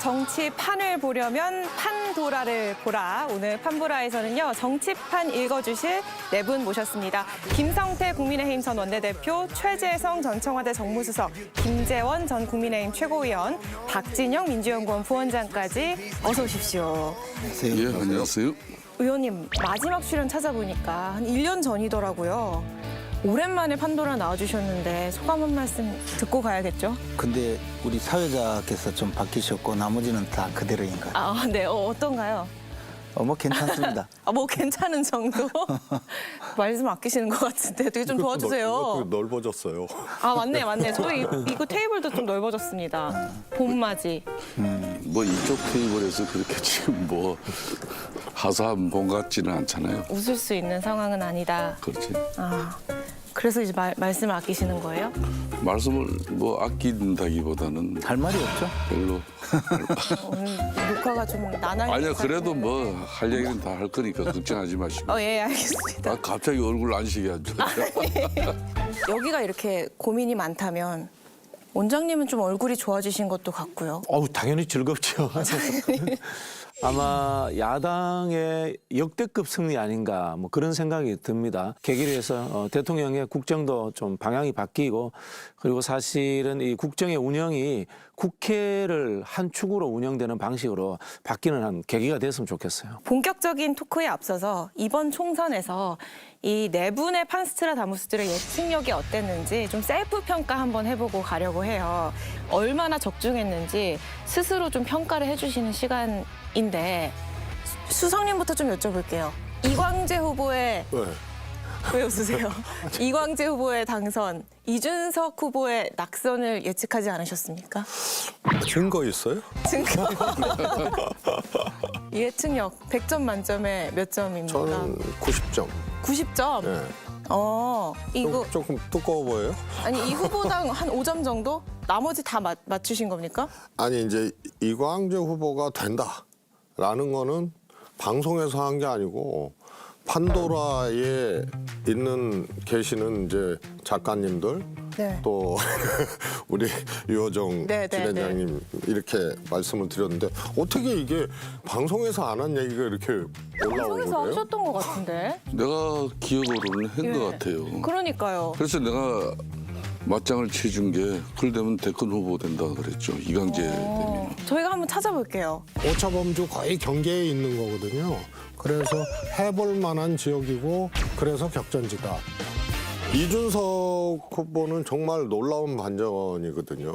정치판을 보려면 판도라를 보라. 오늘 판보라에서는요, 정치판 읽어주실 네 분 모셨습니다. 김성태 국민의힘 전 원내대표, 최재성 전 청와대 정무수석, 김재원 전 국민의힘 최고위원, 박진영 민주연구원 부원장까지 어서 오십시오. 예, 안녕하세요. 의원님, 마지막 출연 찾아보니까 한 1년 전이더라고요. 오랜만에 판도라 나와주셨는데 소감 한 말씀 듣고 가야겠죠? 근데 우리 사회자께서 좀 바뀌셨고 나머지는 다 그대로인가요? 아, 네. 어떤가요? 뭐 괜찮습니다. 뭐 괜찮은 정도? 말씀 아끼시는 것 같은데 되게 좀 도와주세요. 이것도 넓어졌어요. 아, 맞네. 저희 이거 테이블도 좀 넓어졌습니다. 봄맞이. 뭐 이쪽 테이블에서 그렇게 지금 뭐 하사한 본 같지는 않잖아요. 웃을 수 있는 상황은 아니다. 그렇지. 아, 그래서 이제 말씀을 아끼시는 거예요? 말씀을 뭐 아낀다기보다는 할 말이 없죠? 별로. 오늘 녹화가 좀 나날 아니요, 것 그래도 같은데. 뭐 할 얘기는 다 할 거니까 걱정하지 마시고. 예, 알겠습니다. 아, 갑자기 얼굴 안식이 안 좋아. 여기가 이렇게 고민이 많다면 원장님은 좀 얼굴이 좋아지신 것도 같고요. 당연히 즐겁죠. 아마 야당의 역대급 승리 아닌가 뭐 그런 생각이 듭니다. 계기를 해서 대통령의 국정도 좀 방향이 바뀌고 그리고 사실은 이 국정의 운영이 국회를 한 축으로 운영되는 방식으로 바뀌는 한 계기가 됐으면 좋겠어요. 본격적인 토크에 앞서서 이번 총선에서 이 네 분의 판스트라다무스들의 예측력이 어땠는지 좀 셀프 평가 한번 해보고 가려고 해요. 얼마나 적중했는지 스스로 좀 평가를 해주시는 시간인데 수석님부터 좀 여쭤볼게요. 이광재 후보의 왜 웃으세요? 이광재 후보의 당선, 이준석 후보의 낙선을 예측하지 않으셨습니까? 증거 있어요? 증거. 예측력 100점 만점에 몇 점입니까? 저는 90점. 90점? 네. 이거 조금 두꺼워 보여요? 아니 이 후보당 한 5점 정도? 나머지 다 맞추신 겁니까? 아니 이제 이광재 후보가 된다라는 거는 방송에서 한 게 아니고 판도라에 계시는 이제 작가님들 네. 또 우리 유호정 네, 진행장님 이렇게 말씀을 드렸는데 어떻게 이게 방송에서 안 한 얘기가 이렇게 올라오는 방송에서 거예요? 하셨던 것 같은데. 내가 기억으로는 한 것 예. 같아요. 그러니까요. 그래서 내가 맞짱을 쳐준 게 그걸 되면 대권 후보 된다 그랬죠. 이광재 되면. 저희가 한번 찾아볼게요. 오차범주 거의 경계에 있는 거거든요. 그래서 해볼 만한 지역이고 그래서 격전지다. 이준석 후보는 정말 놀라운 반전이거든요.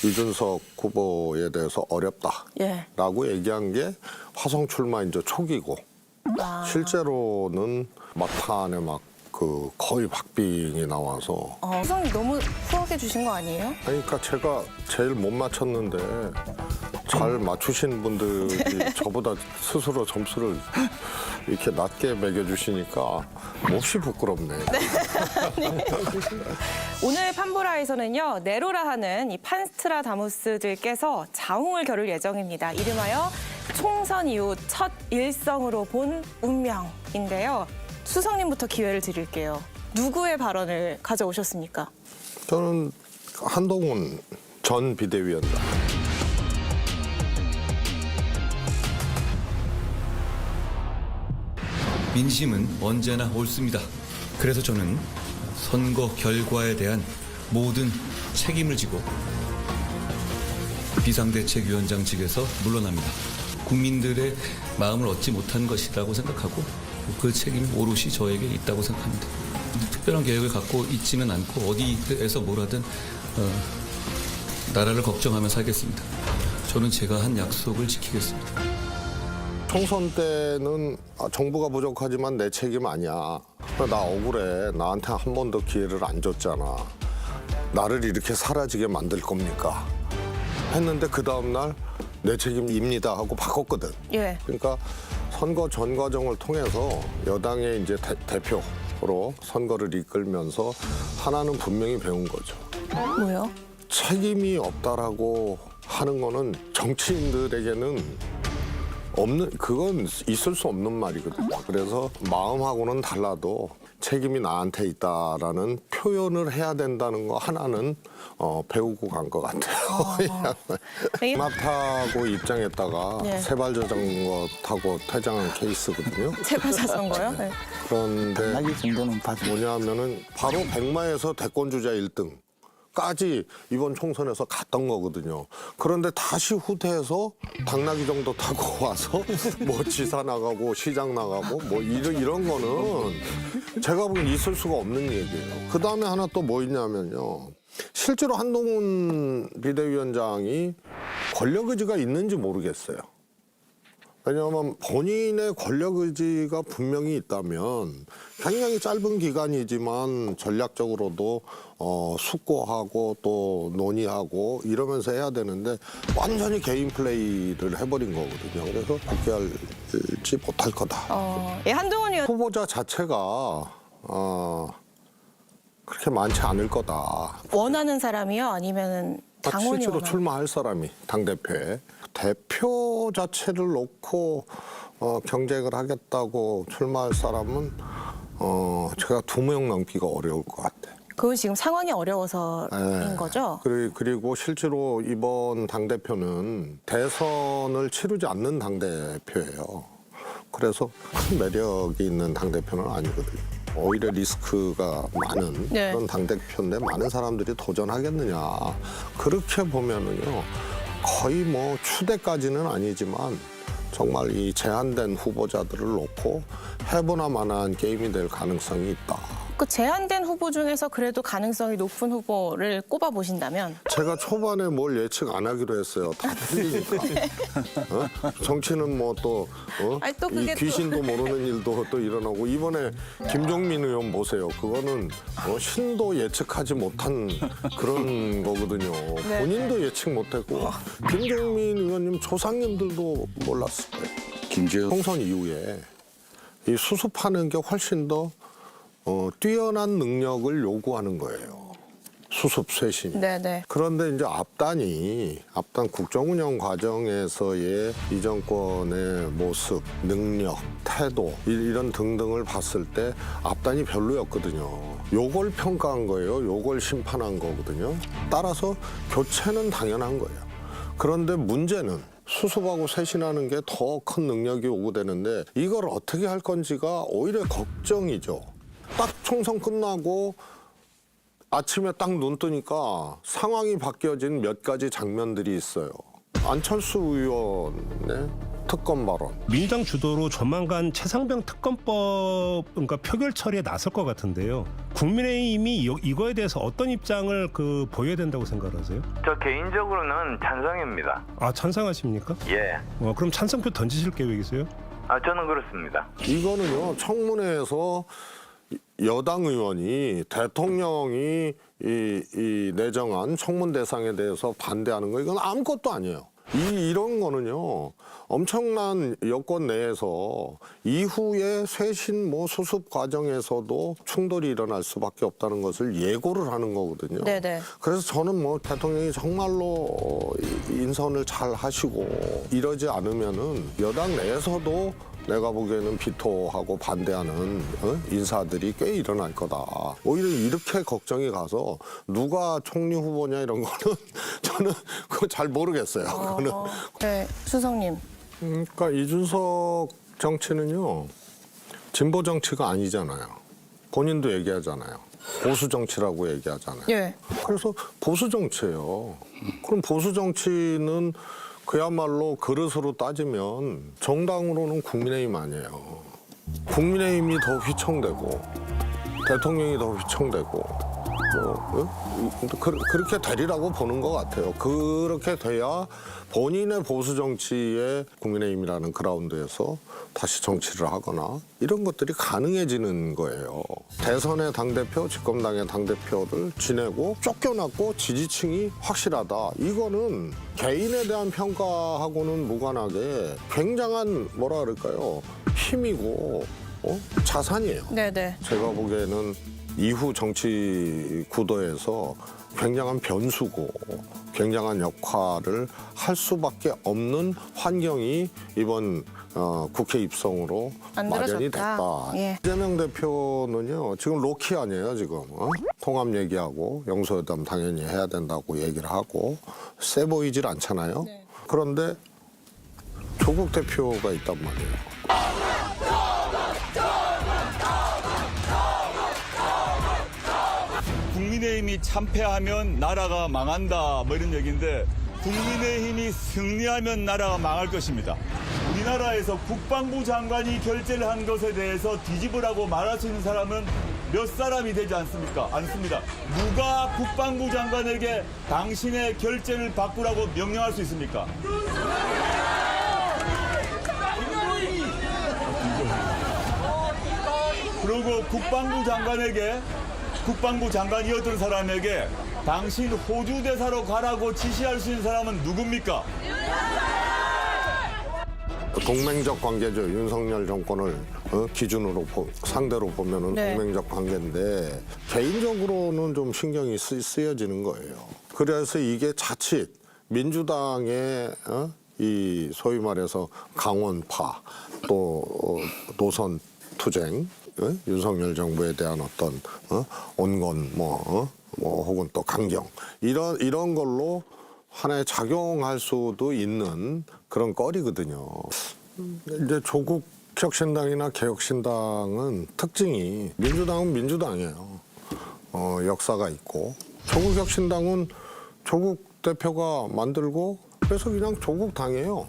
이준석 후보에 대해서 어렵다라고 예. 얘기한 게 화성 출마 이제 초기고 아. 실제로는 막판에 거의 박빙이 나와서 수석님 너무 후하게 주신 거 아니에요? 그러니까 제가 제일 못 맞췄는데 잘 맞추신 분들이 저보다 스스로 점수를 이렇게 낮게 매겨주시니까 몹시 부끄럽네. 오늘 판보라에서는요, 네로라 하는 이 판스트라다무스들께서 자웅을 겨룰 예정입니다. 이름하여 총선 이후 첫 일성으로 본 운명인데요. 수석님부터 기회를 드릴게요. 누구의 발언을 가져오셨습니까? 저는 한동훈 전 비대위원장. 민심은 언제나 옳습니다. 그래서 저는 선거 결과에 대한 모든 책임을 지고 비상대책위원장직에서 물러납니다. 국민들의 마음을 얻지 못한 것이라고 생각하고 그 책임이 오롯이 저에게 있다고 생각합니다. 특별한 계획을 갖고 있지는 않고 어디에서 뭘 하든 나라를 걱정하며 살겠습니다. 저는 제가 한 약속을 지키겠습니다. 총선 때는 정부가 부족하지만 내 책임 아니야. 나 억울해. 나한테 한 번도 기회를 안 줬잖아. 나를 이렇게 사라지게 만들 겁니까? 했는데 그 다음날 내 책임입니다 하고 바꿨거든. 예. 그러니까 선거 전 과정을 통해서 여당의 이제 대표로 선거를 이끌면서 하나는 분명히 배운 거죠. 뭐요? 책임이 없다라고 하는 거는 정치인들에게는 그건 있을 수 없는 말이거든요. 그래서 마음하고는 달라도 책임이 나한테 있다라는 표현을 해야 된다는 거 하나는 배우고 간 것 같아요. 되게- 막 타고 입장했다가 네. 세발 자전거 타고 퇴장한 케이스거든요. 제발 자전거요? 네. 그런데 나기 정도는 봐줘. 뭐냐면은 바로 백마에서 대권주자 1등까지 이번 총선에서 갔던 거거든요. 그런데 다시 후퇴해서 당나귀 정도 타고 와서 뭐 지사 나가고 시장 나가고 뭐 이런 거는 제가 보기엔 있을 수가 없는 얘기예요. 그 다음에 하나 또 뭐 있냐면요. 실제로 한동훈 비대위원장이 권력 의지가 있는지 모르겠어요. 왜냐하면 본인의 권력 의지가 분명히 있다면 굉장히 짧은 기간이지만 전략적으로도 숙고하고 또 논의하고 이러면서 해야 되는데 완전히 개인 플레이를 해버린 거거든요. 그래서 복귀할지 못할 거다. 예, 한동훈 의원 후보자 자체가 그렇게 많지 않을 거다. 원하는 사람이요? 아니면은 당원이 실제로 원하는? 출마할 사람이 당대표에 대표 자체를 놓고 경쟁을 하겠다고 출마할 사람은 제가 2명 넘기가 어려울 것 같아요. 그건 지금 상황이 어려워서인 네. 거죠? 그리고 실제로 이번 당대표는 대선을 치르지 않는 당대표예요. 그래서 큰 매력이 있는 당대표는 아니거든요. 오히려 리스크가 많은 네. 그런 당대표인데 많은 사람들이 도전하겠느냐. 그렇게 보면은요. 거의 뭐 추대까지는 아니지만 정말 이 제한된 후보자들을 놓고 해보나 마나한 게임이 될 가능성이 있다. 그 제한된 후보 중에서 그래도 가능성이 높은 후보를 꼽아 보신다면 제가 초반에 뭘 예측 안 하기로 했어요. 다 틀리니까. 정치는 뭐 또 아니, 또 그게 이 귀신도 모르는 일도 또 일어나고 이번에 김종민 의원 보세요. 그거는 신도 예측하지 못한 그런 거거든요. 네. 본인도 예측 못했고 김종민 의원님 조상님들도 몰랐을 거예요. 김재현 총선 이후에 이 수습하는 게 훨씬 더 뛰어난 능력을 요구하는 거예요. 수습 쇄신이. 네네. 그런데 이제 앞단 국정운영 과정에서의 이 정권의 모습, 능력, 태도 이런 등등을 봤을 때 앞단이 별로였거든요. 요걸 평가한 거예요. 요걸 심판한 거거든요. 따라서 교체는 당연한 거예요. 그런데 문제는 수습하고 쇄신하는 게 더 큰 능력이 요구되는데 이걸 어떻게 할 건지가 오히려 걱정이죠. 딱 총선 끝나고 아침에 딱 눈 뜨니까 상황이 바뀌어진 몇 가지 장면들이 있어요. 안철수 의원의 특검 발언. 민주당 주도로 조만간 최상병 특검법 그러니까 표결 처리에 나설 것 같은데요. 국민의힘이 이거에 대해서 어떤 입장을 보여야 된다고 생각하세요? 저 개인적으로는 찬성입니다. 아 찬성하십니까? 예. 그럼 찬성표 던지실 계획이세요? 저는 그렇습니다. 이거는요 청문회에서 여당 의원이 대통령이 이 내정한 청문 대상에 대해서 반대하는 거 이건 아무것도 아니에요. 이런 거는요 엄청난 여권 내에서 이후에 쇄신 수습 과정에서도 충돌이 일어날 수밖에 없다는 것을 예고를 하는 거거든요. 네네. 그래서 저는 대통령이 정말로 인선을 잘 하시고 이러지 않으면은 여당 내에서도 내가 보기에는 비토하고 반대하는 인사들이 꽤 일어날 거다. 오히려 이렇게 걱정이 가서 누가 총리 후보냐 이런 거는 저는 그거 잘 모르겠어요. 그거는. 네, 수석님. 그러니까 이준석 정치는요 진보 정치가 아니잖아요. 본인도 얘기하잖아요. 보수 정치라고 얘기하잖아요. 예. 그래서 보수 정치예요. 그럼 보수 정치는 그야말로 그릇으로 따지면 정당으로는 국민의힘 아니에요. 국민의힘이 더 휘청되고 대통령이 더 휘청되고 그렇게 되리라고 보는 것 같아요. 그렇게 돼야 본인의 보수 정치에 국민의힘이라는 그라운드에서 다시 정치를 하거나 이런 것들이 가능해지는 거예요. 대선의 당대표, 집권당의 당대표를 지내고 쫓겨났고 지지층이 확실하다. 이거는 개인에 대한 평가하고는 무관하게 굉장한 뭐라 그럴까요? 힘이고 자산이에요. 네네. 제가 보기에는 이후 정치 구도에서 굉장한 변수고 굉장한 역할을 할 수밖에 없는 환경이 이번 국회 입성으로 마련이 만들어졌다. 됐다. 예. 이재명 대표는요 지금 로키 아니에요 지금 통합 얘기하고 영수회담 당연히 해야 된다고 얘기를 하고 세 보이질 않잖아요. 그런데 조국 대표가 있단 말이에요. 국민의힘이 참패하면 나라가 망한다 뭐 이런 얘기인데 국민의힘이 승리하면 나라가 망할 것입니다. 우리나라에서 국방부 장관이 결재를 한 것에 대해서 뒤집으라고 말할 수 있는 사람은 몇 사람이 되지 않습니까? 않습니다. 누가 국방부 장관에게 당신의 결재를 바꾸라고 명령할 수 있습니까? 그리고 국방부 장관이었던 사람에게 당신 호주 대사로 가라고 지시할 수 있는 사람은 누굽니까? 동맹적 관계죠. 윤석열 정권을 기준으로 상대로 보면은 네. 동맹적 관계인데 개인적으로는 좀 신경이 쓰여지는 거예요. 그래서 이게 자칫 민주당의 이 소위 말해서 강원파 또 노선 투쟁 윤석열 정부에 대한 어떤 온건 뭐 혹은 또 강경 이런 걸로 하나의 작용할 수도 있는 그런 거리거든요. 이제 조국 혁신당이나 개혁신당은 특징이 민주당은 민주당이에요. 역사가 있고 조국 혁신당은 조국 대표가 만들고 그래서 그냥 조국 당이에요.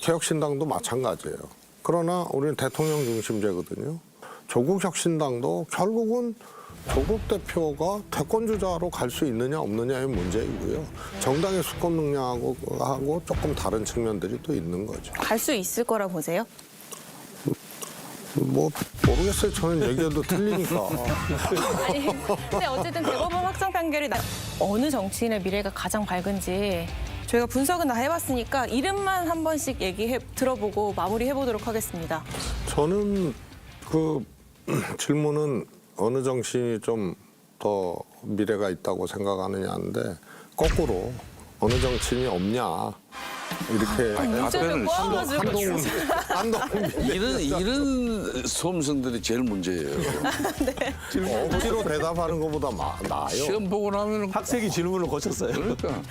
개혁신당도 마찬가지예요. 그러나 우리는 대통령 중심제거든요. 조국 혁신당도 결국은 조국 대표가 대권주자로 갈 수 있느냐 없느냐의 문제이고요. 정당의 수권 능력하고 조금 다른 측면들이 또 있는 거죠. 갈 수 있을 거라 보세요? 뭐 모르겠어요. 저는 얘기해도 틀리니까. 아니, 근데 어쨌든 대법원 확정 판결이 어느 정치인의 미래가 가장 밝은지 저희가 분석은 다 해봤으니까 이름만 한 번씩 들어보고 마무리해보도록 하겠습니다. 저는 그 질문은 어느 정치인이 좀 더 미래가 있다고 생각하느냐인데 거꾸로 어느 정치인이 없냐 이렇게 문제를 꼬아가지고 이런 수험생들이 제일 문제예요. 억지로 대답하는 것보다 나아요. 시험 보고 나면 학생이 질문을 거쳤어요. 그러니까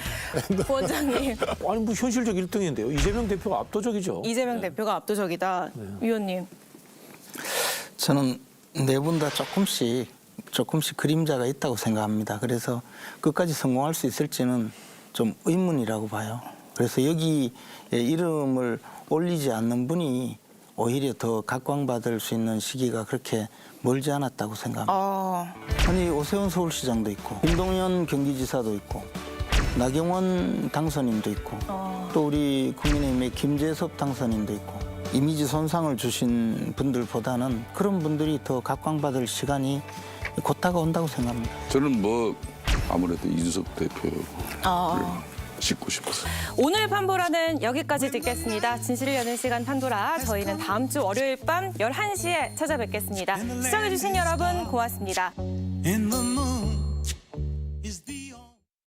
부원장님, 아니 뭐 현실적 1등인데요. 이재명 대표가 압도적이죠. 이재명 대표가 압도적이다. 위원님. 저는 네 분 다 조금씩 그림자가 있다고 생각합니다. 그래서 끝까지 성공할 수 있을지는 좀 의문이라고 봐요. 그래서 여기에 이름을 올리지 않는 분이 오히려 더 각광받을 수 있는 시기가 그렇게 멀지 않았다고 생각합니다. 아니 오세훈 서울시장도 있고 김동연 경기지사도 있고 나경원 당선인도 있고 또 우리 국민의힘의 김재섭 당선인도 있고 이미지 손상을 주신 분들보다는 그런 분들이 더 각광받을 시간이 곧 다가온다고 생각합니다. 저는 뭐 아무래도 이준석 대표를 짚고 싶었어요. 오늘 판도라는 여기까지 듣겠습니다. 진실을 여는 시간 판도라. 저희는 다음 주 월요일 밤 11시에 찾아뵙겠습니다. 시청해주신 여러분 고맙습니다. In the